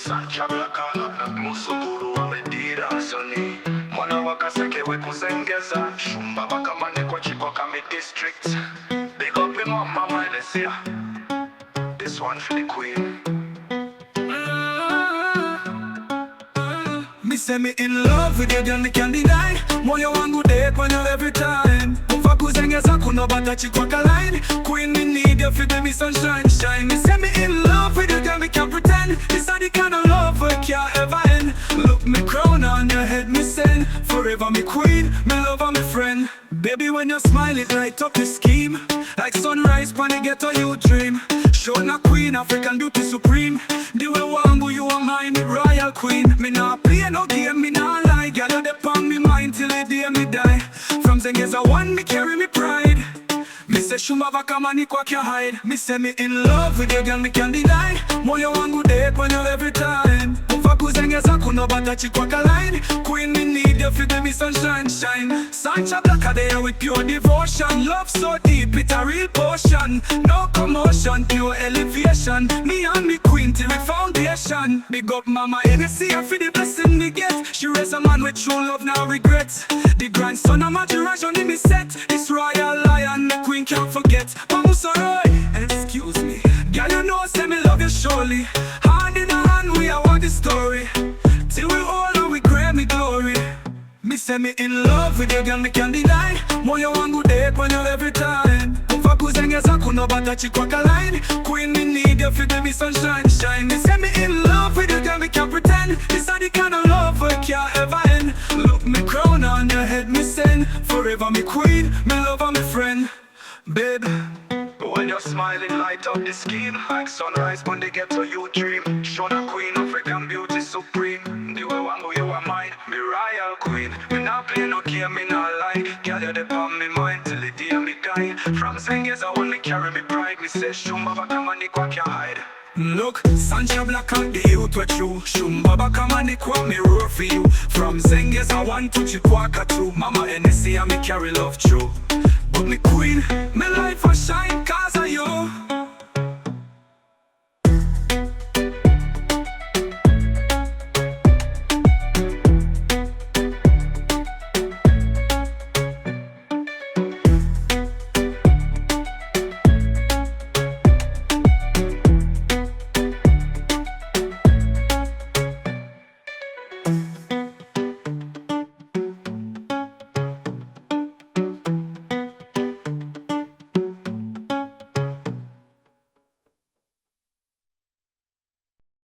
Sancha Blacka, Musukuru wa MADYIRAZHONI. Mwana wa Kaseke weku Zengeza, Shumba Vakamanikwa Chikwaka District. Big up in Mama Enesia. This one for the queen. Me say me in love with you, girl, me can't deny. Moyo wangu date when you're every time. Mfaku Zengeza kuno bata Chikwaka line. Queen, me need you, feel me sunshine shine. Me say me in love with you, girl, me can't pretend. This are the kind of love we can't ever end. Look me crown on your head, me send. Forever me queen, me lover, me friend. Baby, when you smile, it light up the scheme. Like sunrise, pan the ghetto, you dream. Show na queen, African beauty supreme. The way wangu, you are mine, the royal queen. Me nah play no game, me nah lie. Girl, you dey on me mind till the day me die. From Zengeza one, me carry me pride. Me say Shumba Vakamanikwa can't hide. Me say me in love with you, girl, me can't deny. Moyo wangu date when you're every time. Mfaku Zengeza kuno bata Chikwaka line. Queen, me need you, feel me sunshine shine. Sancha Blacka there with pure devotion. Love so deep, it's a real potion. No commotion, pure elevation. Me and me queen till we foundation. Big up Mama Enesia for the blessing me get. She raised a man with true love, now regrets. The grand son of MADYIRAZHONI me set. This royal lion, the queen can't forget. Mama sorry, excuse me. Girl, you know say me love you surely. Hand in hand we are one the story. Till we all know we Grammy glory. Me say me in love with you, girl, me can't deny. Moyo wangu date when you're every time. Mfaku Zengeza kuno bata Chikwaka line. Queen, me need you, feel me sunshine shine. Me say me in love with you, girl, me can't pretend. This are the kind of love we can't ever end. Look me crown on your head, me send. Forever me queen, me lover, me friend. Babe, when you're smiling, light up the scheme. Like sunrise, when they get to you dream. Show the queen, African beauty supreme. The way wangu, you are mine, me royal queen. Me not play no game, me not lie. Girl, you dey on me mind till the day me die. From Zengeza, only carry me pride. Me say Shumba Vakamanikwa can't hide. Look, Sancha Blacka, the youth with you. Shumba Vakamanikwa, me roar for you. From Zengeza 1 to Chikwaka 2. Mama Enesia, me carry love true. But me queen, me life a shine cause of you.